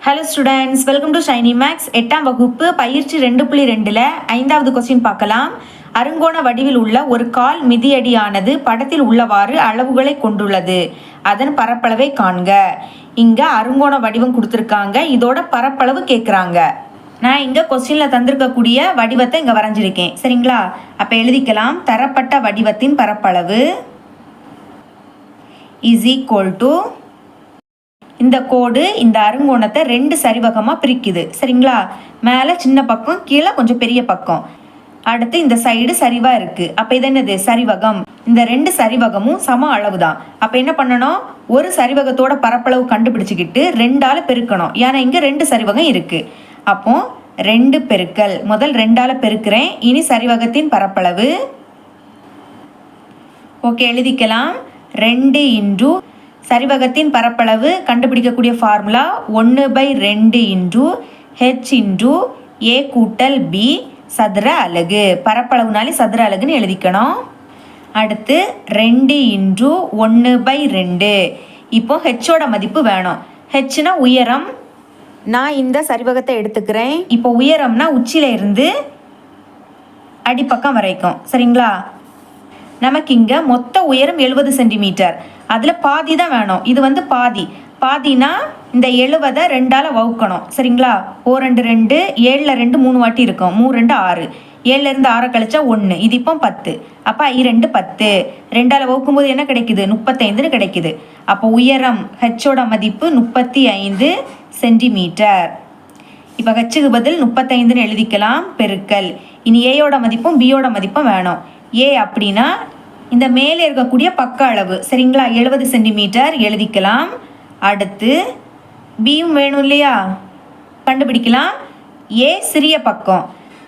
Hello students, welcome to Shiny Max. 8ஆம் வகுப்பு பயிற்சி 2.2ல் 5வது கொஸ்டின் பார்க்கலாம். அருங்கோண வடிவில் உள்ள ஒரு கால் மிதியடியானது படத்தில் உள்ளவாறு அளவுகளை கொண்டுள்ளது. அதன் பரப்பளவை காண்க. இங்க அருங்கோண வடிவம் கொடுத்துருக்காங்க, இதோட பரப்பளவு கேட்குறாங்க. நான் இங்க கொஸ்டின்ல தந்திருக்கக்கூடிய வடிவத்தை இங்க வரைஞ்சிருக்கேன். சரிங்களா? அப்ப எழுதிக்கலாம். தரப்பட்ட வடிவத்தின் பரப்பளவு இஸ் ஈக்குவல் டு, இந்த கோடு இந்த அருங்கோணத்தை 2 சரிவகமாக பிரிக்குது. சரிங்களா? மேலே சின்ன பக்கம், கீழே கொஞ்சம் பெரிய பக்கம். அடுத்து இந்த சைடு சரிவாக இருக்குது. அப்போ இது என்னது? சரிவகம். இந்த 2 சரிவகமும் சம அளவு தான். அப்போ என்ன பண்ணணும்? ஒரு சரிவகத்தோட பரப்பளவு கண்டுபிடிச்சிக்கிட்டு 2ஆல் பெருக்கணும். ஏன்னா இங்கே 2 சரிவகம் இருக்குது. அப்போ 2 பெருக்கல், முதல் 2ஆல் பெருக்கிறேன். இனி சரிவகத்தின் பரப்பளவு. ஓகே, எழுதிக்கலாம். 2 இன்டு சரிவகத்தின் பரப்பளவு கண்டுபிடிக்கக்கூடிய ஃபார்முலா 1/2 இன்டு ஹெச் இன்டு ஏ கூட்டல் பி சதுர அலகு. பரப்பளவுனாலே சதுர அலகுன்னு எழுதிக்கணும். அடுத்து 2 இன்டு 1/2. இப்போ ஹெச்சோட மதிப்பு வேணும். ஹெச்னா உயரம். நான் இந்த சரிவகத்தை எடுத்துக்கிறேன். இப்போ உயரம்னா உச்சியில இருந்து அடிப்பக்கம் வரைக்கும். சரிங்களா? நமக்கு இங்கே மொத்த உயரம் 70 சென்டிமீட்டர். அதில் பாதி தான் வேணும். இது வந்து பாதினா இந்த 70 2ஆல் வகுக்கணும். சரிங்களா? 4 2 2, 7ல் 2 3 வாட்டி இருக்கும். 3 2 6, 7லேருந்து 6 கழிச்சா 1. இது இப்போ 10. அப்போ I2 10. 2ஆல் வகுக்கும்போது என்ன கிடைக்குது? 35ன்னு கிடைக்குது. அப்போ உயரம் ஹெச்சோட மதிப்பு 35 சென்டிமீட்டர். இப்போ ஹெச்சுக்கு பதில் 35ன்னு எழுதிக்கலாம். பெருக்கல். இனி ஏயோட மதிப்பும் பியோட மதிப்பும் வேணும். ஏ அப்படின்னா இந்த மேலே இருக்கக்கூடிய பக்க அளவு. சரிங்களா? 70 சென்டிமீட்டர் எழுதிக்கலாம். அடுத்து பியும் வேணும் இல்லையா? கண்டுபிடிக்கலாம். ஏ சிறிய பக்கம்,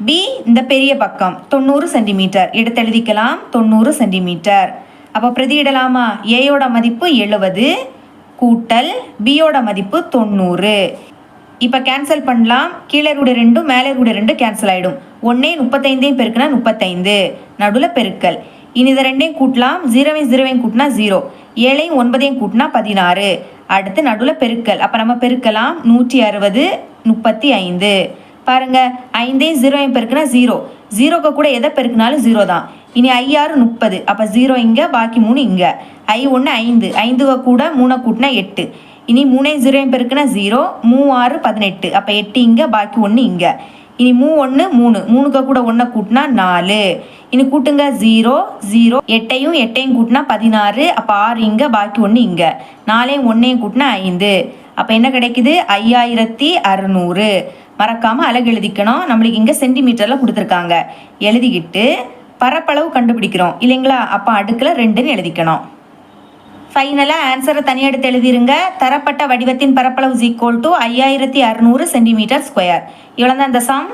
பி இந்த பெரிய பக்கம். 90 சென்டிமீட்டர் எடுத்து எழுதிக்கலாம். 90 சென்டிமீட்டர். அப்போ பிரதியிடலாமா? ஏயோட மதிப்பு 70 கூட்டல் பியோட மதிப்பு 90. இப்போ கேன்சல் பண்ணலாம். கீழே கூட 2 மேலே கூட 2 கேன்சல் ஆகிடும். 1 35 பெருக்குனா 35, நடுவில் பெருக்கல். இனி இதை 2 கூட்டலாம். 0 கூட்டினா 0, 7 9 கூட்டினா 16. அடுத்து நடுவில் பெருக்கல். அப்போ நம்ம பெருக்கலாம். 160 35. பாருங்க, 5 0 பெருக்குனா 0, 0க்கு கூட எதை பெருக்குனாலும் 0 தான். இனி I6 30. அப்போ 0 இங்கே, பாக்கி 3 இங்கே. I1 5, 5 கூட 3 கூட்டினா 8. இனி 3 0 பெருக்குனா 0, 3 6 18. அப்போ 8 இங்கே, பாக்கி 1 இங்கே. இனி 3 1 3, 3க்கு கூட 1 கூட்டினா 4. இனி கூட்டுங்க. 0 0, 8 கூட்டினா 16. அப்போ 6 இங்கே, பாக்கி 1 இங்கே. 4 1 கூட்டினா 5. அப்போ என்ன கிடைக்குது? 5600. மறக்காமல் அலகு எழுதிக்கணும். நம்மளுக்கு இங்கே சென்டிமீட்டரில் கொடுத்துருக்காங்க. எழுதிக்கிட்டு பரப்பளவு கண்டுபிடிக்கிறோம் இல்லைங்களா? அப்போ அடுக்கில் 2ன்னு எழுதிக்கணும். ஃபைனலாக ஆன்சரை தனியாக எடுத்து எழுதிருங்க. தரப்பட்ட வடிவத்தின் பரப்பளவு ஈக்குவல் டு 5600 சென்டிமீட்டர் ஸ்கொயர். இவ்வளோ தான் இந்த சம்.